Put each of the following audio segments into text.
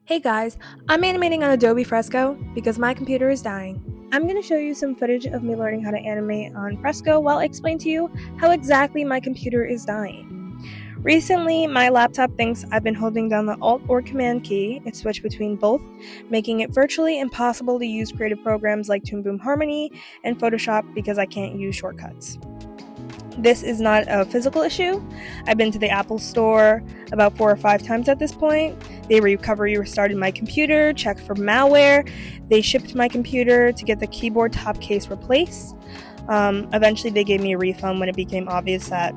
Hey guys, I'm animating on Adobe Fresco because my computer is dying. I'm going to show you some footage of me learning how to animate on Fresco while I explain to you how exactly my computer is dying. Recently, my laptop thinks I've been holding down the Alt or Command key. It switched between both, making it virtually impossible to use creative programs like Toon Boom Harmony and Photoshop because I can't use shortcuts. This is not a physical issue. I've been to the Apple Store about 4 or 5 times at this point. They restarted my computer, checked for malware. They shipped my computer to get the keyboard top case replaced. Eventually, they gave me a refund when it became obvious that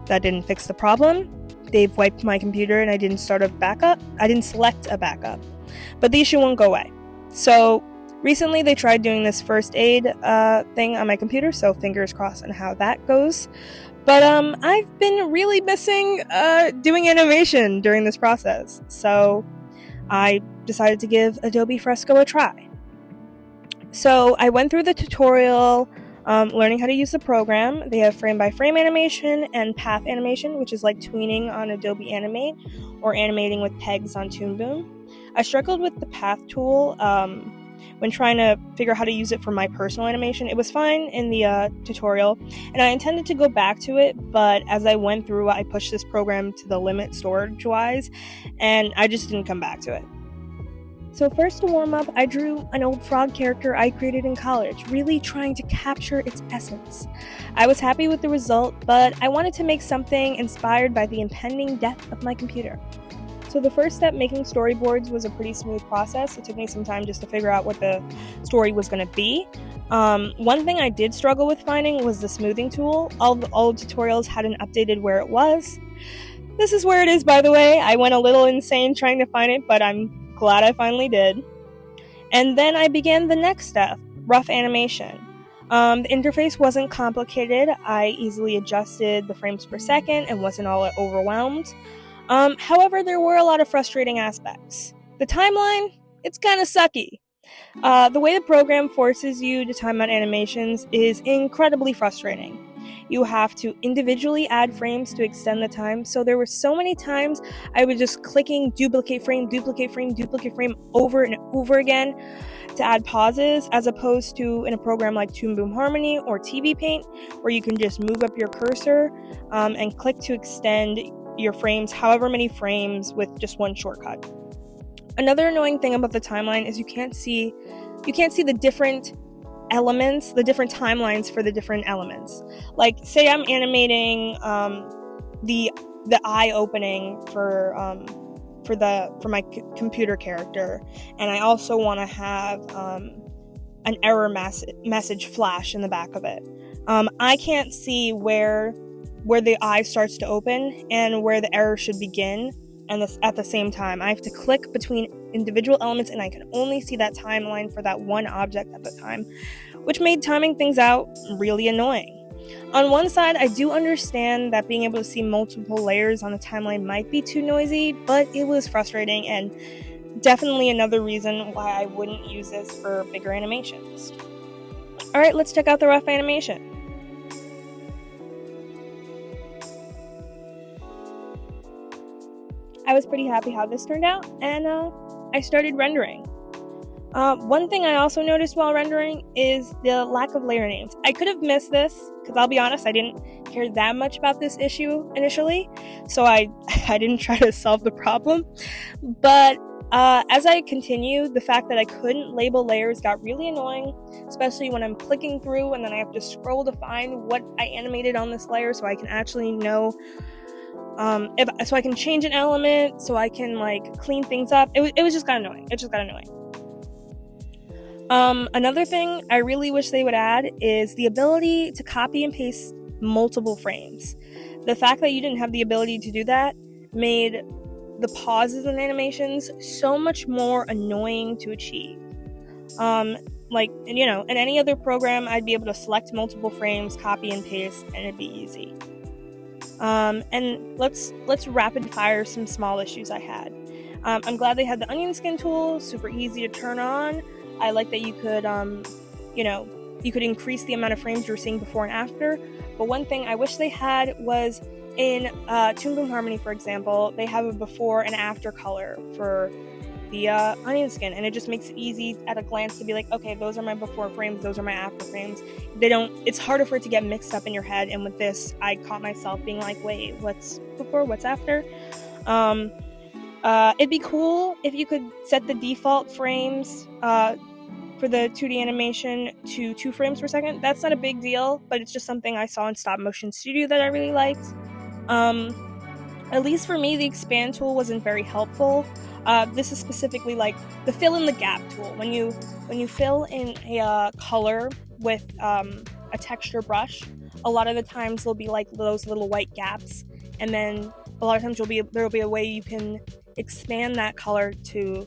didn't fix the problem. They've wiped my computer and I didn't select a backup. But the issue won't go away. So recently, they tried doing this first aid thing on my computer, so fingers crossed on how that goes. But I've been really missing doing animation during this process, so I decided to give Adobe Fresco a try. So I went through the tutorial, learning how to use the program. They have frame-by-frame animation and path animation, which is like tweening on Adobe Animate or animating with pegs on Toon Boom. I struggled with the path tool when trying to figure out how to use it for my personal animation. It was fine in the tutorial, and I intended to go back to it, but as I went through, I pushed this program to the limit storage-wise, and I just didn't come back to it. So first, to warm up, I drew an old frog character I created in college, really trying to capture its essence. I was happy with the result, but I wanted to make something inspired by the impending death of my computer. So the first step, making storyboards, was a pretty smooth process. It took me some time just to figure out what the story was going to be. One thing I did struggle with finding was the smoothing tool. All the old tutorials hadn't updated where it was. This is where it is, by the way. I went a little insane trying to find it, but I'm glad I finally did. And then I began the next step, rough animation. The interface wasn't complicated. I easily adjusted the frames per second and wasn't all overwhelmed. However, there were a lot of frustrating aspects. The timeline, it's kind of sucky. The way the program forces you to time out animations is incredibly frustrating. You have to individually add frames to extend the time, so there were so many times I was just clicking duplicate frame over and over again to add pauses, as opposed to in a program like Toon Boom Harmony or TV Paint, where you can just move up your cursor and click to extend your frames however many frames with just one shortcut. Another annoying thing about the timeline is you can't see the different elements, the different timelines for the different elements. Like, say I'm animating the eye opening for my computer character, and I also want to have an error message flash in the back of it. I can't see where the eye starts to open and where the error should begin, and at the same time. I have to click between individual elements, and I can only see that timeline for that one object at the time, which made timing things out really annoying. On one side, I do understand that being able to see multiple layers on the timeline might be too noisy, but it was frustrating and definitely another reason why I wouldn't use this for bigger animations. Alright, let's check out the rough animation. I was pretty happy how this turned out, and I started rendering. One thing I also noticed while rendering is the lack of layer names. I could have missed this, because I'll be honest, I didn't care that much about this issue initially, so I didn't try to solve the problem. But as I continued, the fact that I couldn't label layers got really annoying, especially when I'm clicking through and then I have to scroll to find what I animated on this layer so I can actually know so I can change an element, so I can clean things up. It was just kind of annoying. It just got annoying. Another thing I really wish they would add is the ability to copy and paste multiple frames. The fact that you didn't have the ability to do that made the pauses in animations so much more annoying to achieve. In any other program, I'd be able to select multiple frames, copy and paste, and it'd be easy. And let's rapid fire some small issues I had. I'm glad they had the onion skin tool, super easy to turn on. I like that you could increase the amount of frames you were seeing before and after. But one thing I wish they had was in Toon Boom Harmony, for example, they have a before and after color for the onion skin, and it just makes it easy at a glance to be like, okay, those are my before frames, those are my after frames. It's harder for it to get mixed up in your head, and with this, I caught myself being like, wait, what's before, what's after? It'd be cool if you could set the default frames for the 2D animation to 2 frames per second. That's not a big deal, but it's just something I saw in Stop Motion Studio that I really liked. At least for me, the expand tool wasn't very helpful. This is specifically like the fill in the gap tool. When you fill in a color with a texture brush, a lot of the times there'll be like those little white gaps, and then a lot of times there'll be a way you can expand that color to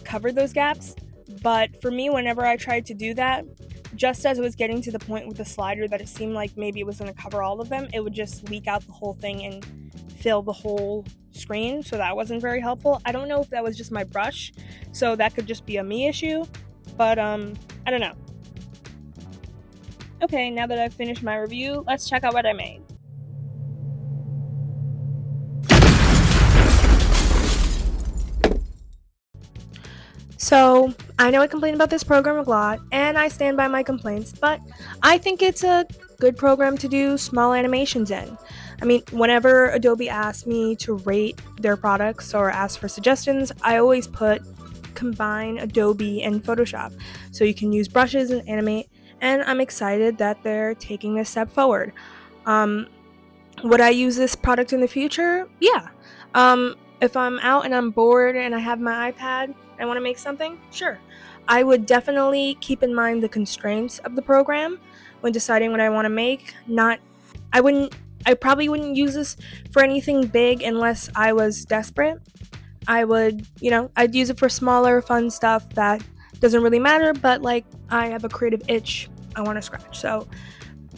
cover those gaps. But for me, whenever I tried to do that, just as it was getting to the point with the slider that it seemed like maybe it was going to cover all of them, it would just leak out the whole thing and fill the whole screen, so that wasn't very helpful. I don't know if that was just my brush, so that could just be a me issue, but I don't know. Okay, now that I've finished my review, let's check out what I made. So, I know I complain about this program a lot, and I stand by my complaints, but I think it's a good program to do small animations in. I mean, whenever Adobe asks me to rate their products or ask for suggestions, I always put combine Adobe and Photoshop, so you can use brushes and animate, and I'm excited that they're taking this step forward. Would I use this product in the future? Yeah. If I'm out and I'm bored and I have my iPad and I want to make something, sure. I would definitely keep in mind the constraints of the program when deciding what I want to make. I probably wouldn't use this for anything big unless I was desperate. I'd use it for smaller, fun stuff that doesn't really matter, but like I have a creative itch I want to scratch. So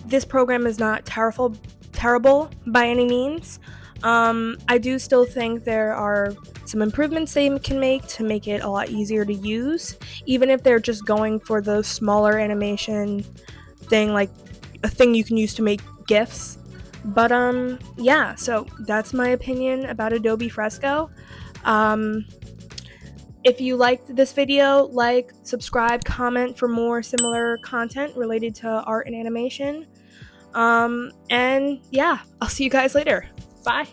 this program is not terrible by any means. I do still think there are some improvements they can make to make it a lot easier to use, even if they're just going for the smaller animation thing, like a thing you can use to make GIFs. But yeah, so that's my opinion about Adobe Fresco. If you liked this video, like, subscribe, comment for more similar content related to art and animation. And yeah, I'll see you guys later. Bye.